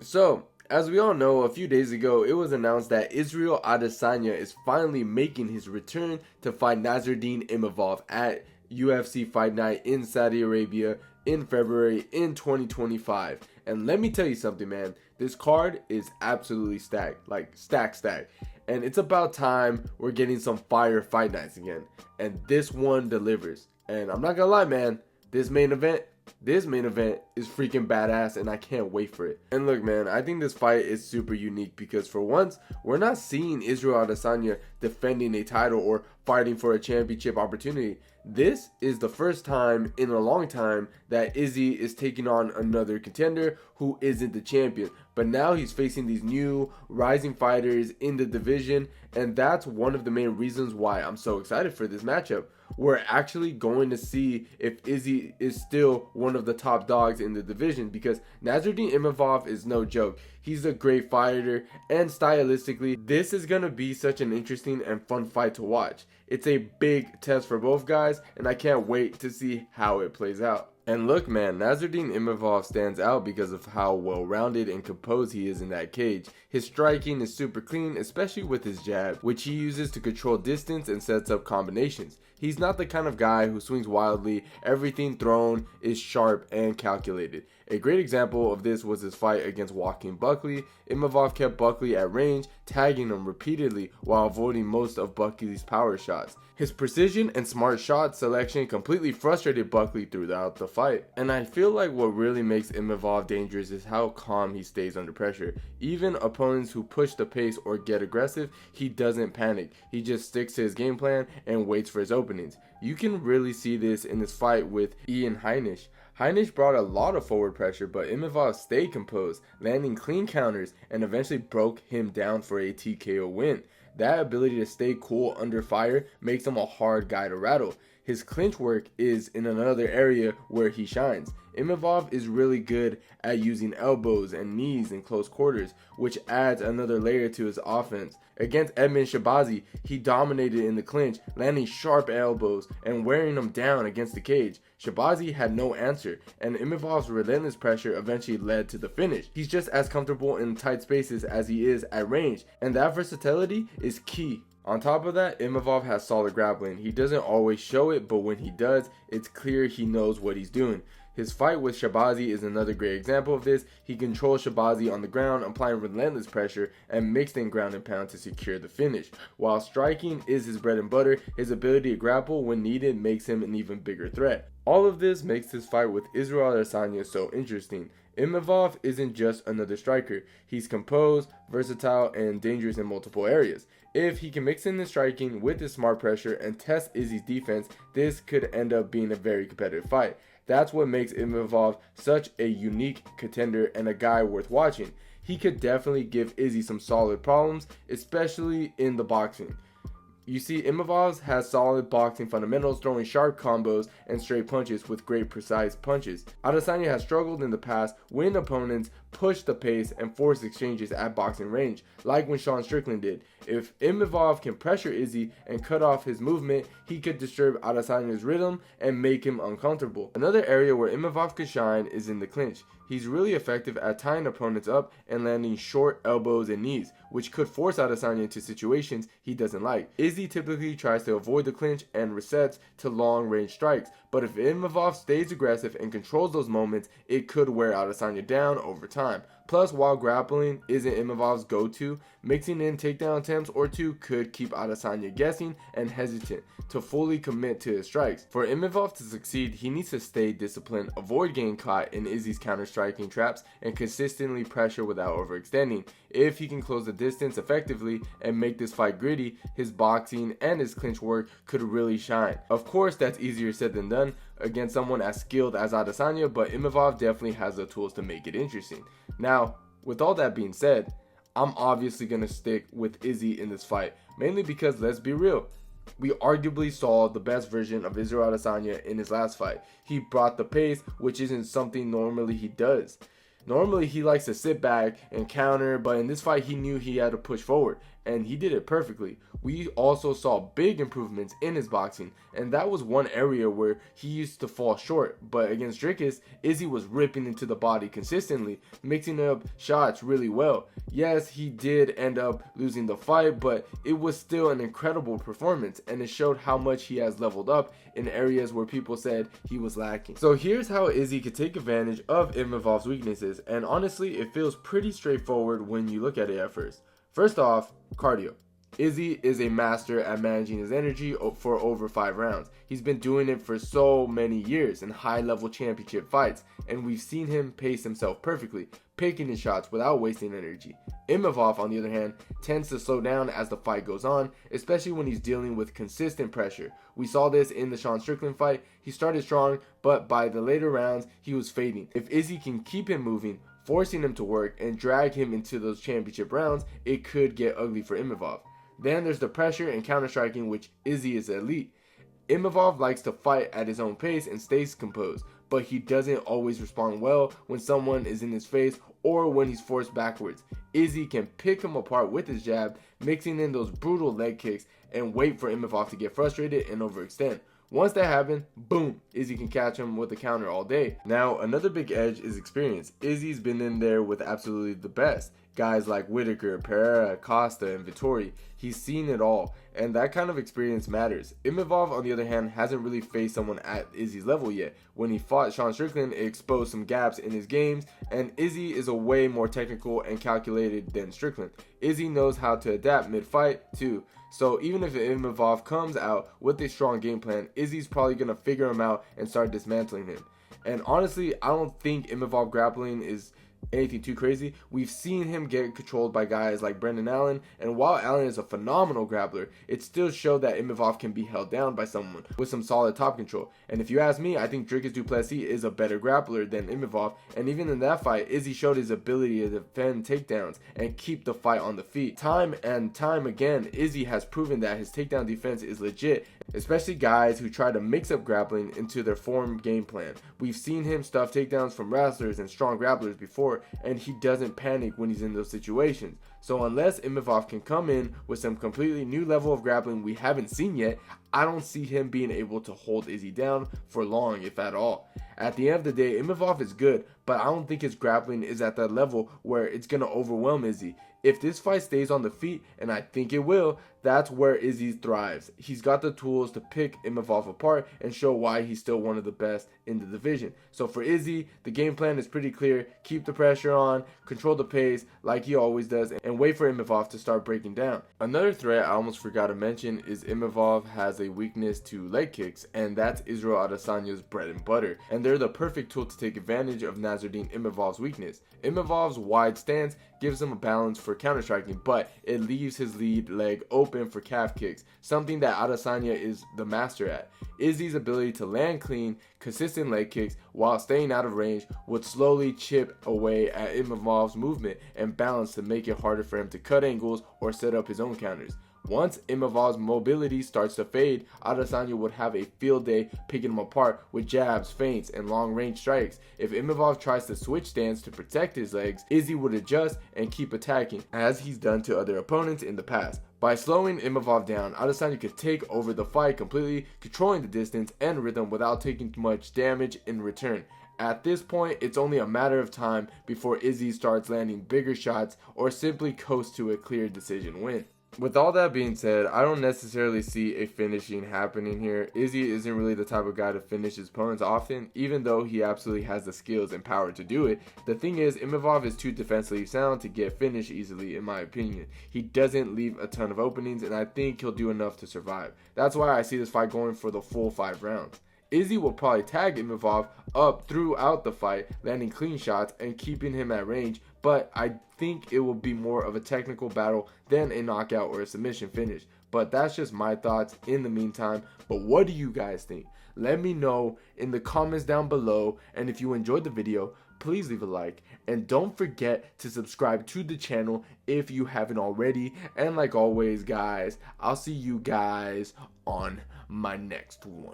So, as we all know, a few days ago, it was announced that Israel Adesanya is finally making his return to fight Nassourdine Imavov at UFC Fight Night in Saudi Arabia in February in 2025. And let me tell you something, man. This card is absolutely stacked, like stacked. And it's about time we're getting some fire fight nights again. And this one delivers. And I'm not gonna lie, man, this main event is freaking badass and I can't wait for it. And look, man, I think this fight is super unique because for once, we're not seeing Israel Adesanya defending a title or fighting for a championship opportunity. This is the first time in a long time that Izzy is taking on another contender who isn't the champion. But now he's facing these new rising fighters in the division, and that's one of the main reasons why I'm so excited for this matchup. We're actually going to see if Izzy is still one of the top dogs in the division, because Nassourdine Imavov is no joke. He's a great fighter, and stylistically, this is going to be such an interesting and fun fight to watch. It's a big test for both guys, and I can't wait to see how it plays out. And look, man, Nassourdine Imavov stands out because of how well-rounded and composed he is in that cage. His striking is super clean, especially with his jab, which he uses to control distance and sets up combinations. He's not the kind of guy who swings wildly. Everything thrown is sharp and calculated. A great example of this was his fight against Joaquin Buckley. Imavov kept Buckley at range, tagging him repeatedly while avoiding most of Buckley's power shots. His precision and smart shot selection completely frustrated Buckley throughout the fight. And I feel like what really makes Imavov dangerous is how calm he stays under pressure. Even opponents who push the pace or get aggressive, he doesn't panic. He just sticks to his game plan and waits for his openings. You can really see this in his fight with Ian Heinisch. Heinisch brought a lot of forward pressure, but Imavov stayed composed, landing clean counters and eventually broke him down for a TKO win. That ability to stay cool under fire makes him a hard guy to rattle. His clinch work is in another area where he shines. Imavov is really good at using elbows and knees in close quarters, which adds another layer to his offense. Against Edmen Shahbazyan, he dominated in the clinch, landing sharp elbows and wearing him down against the cage. Shahbazyan had no answer, and Imavov's relentless pressure eventually led to the finish. He's just as comfortable in tight spaces as he is at range, and that versatility is key. On top of that, Imavov has solid grappling. He doesn't always show it, but when he does, it's clear he knows what he's doing. His fight with Shahbazyan is another great example of this. He controls Shahbazyan on the ground, applying relentless pressure and mixed in ground and pound to secure the finish. While striking is his bread and butter, his ability to grapple when needed makes him an even bigger threat. All of this makes this fight with Israel Adesanya so interesting. Imavov isn't just another striker. He's composed, versatile, and dangerous in multiple areas. If he can mix in the striking with his smart pressure and test Izzy's defense, this could end up being a very competitive fight. That's what makes Imavov such a unique contender and a guy worth watching. He could definitely give Izzy some solid problems, especially in the boxing. You see, Imavov has solid boxing fundamentals, throwing sharp combos and straight punches with great precise punches. Adesanya has struggled in the past when opponents push the pace and force exchanges at boxing range, like when Sean Strickland did. If Imavov can pressure Izzy and cut off his movement, he could disturb Adesanya's rhythm and make him uncomfortable. Another area where Imavov could shine is in the clinch. He's really effective at tying opponents up and landing short elbows and knees, which could force Adesanya into situations he doesn't like. Izzy typically tries to avoid the clinch and resets to long-range strikes, but if Imavov stays aggressive and controls those moments, it could wear Adesanya down over time. Plus, while grappling isn't Imavov's go-to, mixing in takedown attempts or two could keep Adesanya guessing and hesitant to fully commit to his strikes. For Imavov to succeed, he needs to stay disciplined, avoid getting caught in Izzy's counter-striking traps, and consistently pressure without overextending. If he can close the distance effectively and make this fight gritty, his boxing and his clinch work could really shine. Of course, that's easier said than done against someone as skilled as Adesanya, but Imavov definitely has the tools to make it interesting. Now, with all that being said, I'm obviously going to stick with Izzy in this fight, mainly because, let's be real, we arguably saw the best version of Israel Adesanya in his last fight. He brought the pace, which isn't something normally he does. Normally he likes to sit back and counter, but in this fight he knew he had to push forward, and he did it perfectly. We also saw big improvements in his boxing, and that was one area where he used to fall short. But against Dricus, Izzy was ripping into the body consistently, mixing up shots really well. Yes, he did end up losing the fight, but it was still an incredible performance, and it showed how much he has leveled up in areas where people said he was lacking. So here's how Izzy could take advantage of Imavov's weaknesses, and honestly it feels pretty straightforward when you look at it at first. First off, cardio. Izzy is a master at managing his energy for over 5 rounds. He's been doing it for so many years in high-level championship fights, and we've seen him pace himself perfectly, picking his shots without wasting energy. Imavov, on the other hand, tends to slow down as the fight goes on, especially when he's dealing with consistent pressure. We saw this in the Sean Strickland fight. He started strong, but by the later rounds, he was fading. If Izzy can keep him moving, forcing him to work, and drag him into those championship rounds, it could get ugly for Imavov. Then there's the pressure and counter-striking, which Izzy is elite. Imavov likes to fight at his own pace and stays composed, but he doesn't always respond well when someone is in his face or when he's forced backwards. Izzy can pick him apart with his jab, mixing in those brutal leg kicks, and wait for Imavov to get frustrated and overextend. Once that happens, boom, Izzy can catch him with a counter all day. Now, another big edge is experience. Izzy's been in there with absolutely the best. Guys like Whitaker, Pereira, Costa, and Vittori. He's seen it all, and that kind of experience matters. Imavov, on the other hand, hasn't really faced someone at Izzy's level yet. When he fought Sean Strickland, it exposed some gaps in his games, and Izzy is a way more technical and calculated than Strickland. Izzy knows how to adapt mid-fight, too. So even if Imavov comes out with a strong game plan, Izzy's probably going to figure him out and start dismantling him. And honestly, I don't think Imavov grappling is anything too crazy. We've seen him get controlled by guys like Brendan Allen, and while Allen is a phenomenal grappler, it still showed that Imavov can be held down by someone with some solid top control. And if you ask me, I think Dricus du Plessis is a better grappler than Imavov, and even in that fight, Izzy showed his ability to defend takedowns and keep the fight on the feet. Time and time again, Izzy has proven that his takedown defense is legit, especially guys who try to mix up grappling into their form game plan. We've seen him stuff takedowns from wrestlers and strong grapplers before, and he doesn't panic when he's in those situations. So unless Imavov can come in with some completely new level of grappling we haven't seen yet, I don't see him being able to hold Izzy down for long, if at all. At the end of the day, Imavov is good, but I don't think his grappling is at that level where it's going to overwhelm Izzy. If this fight stays on the feet, and I think it will, that's where Izzy thrives. He's got the tools to pick Imavov apart and show why he's still one of the best in the division. So for Izzy, the game plan is pretty clear. Keep the pressure on, control the pace like he always does, and wait for Imavov to start breaking down. Another threat I almost forgot to mention is Imavov has a weakness to leg kicks, and that's Israel Adesanya's bread and butter. And they're the perfect tool to take advantage of Nassourdine Imavov's weakness. Imavov's wide stance gives him a balance for counter-striking, but it leaves his lead leg open for calf kicks, something that Adesanya is the master at. Izzy's ability to land clean, consistent leg kicks while staying out of range would slowly chip away at Imavov's movement and balance to make it harder for him to cut angles or set up his own counters. Once Imavov's mobility starts to fade, Adesanya would have a field day picking him apart with jabs, feints, and long-range strikes. If Imavov tries to switch stance to protect his legs, Izzy would adjust and keep attacking, as he's done to other opponents in the past. By slowing Imavov down, Adesanya could take over the fight completely, controlling the distance and rhythm without taking much damage in return. At this point, it's only a matter of time before Izzy starts landing bigger shots or simply coasts to a clear decision win. With all that being said, I don't necessarily see a finishing happening here. Izzy isn't really the type of guy to finish his opponents often, even though he absolutely has the skills and power to do it. The thing is, Imavov is too defensively sound to get finished easily, in my opinion. He doesn't leave a ton of openings, and I think he'll do enough to survive. That's why I see this fight going for the full 5 rounds. Izzy will probably tag Imavov up throughout the fight, landing clean shots and keeping him at range, but I think it will be more of a technical battle than a knockout or a submission finish. But that's just my thoughts in the meantime. But what do you guys think? Let me know in the comments down below, and if you enjoyed the video, please leave a like, and don't forget to subscribe to the channel if you haven't already. And like always, guys, I'll see you guys on my next one.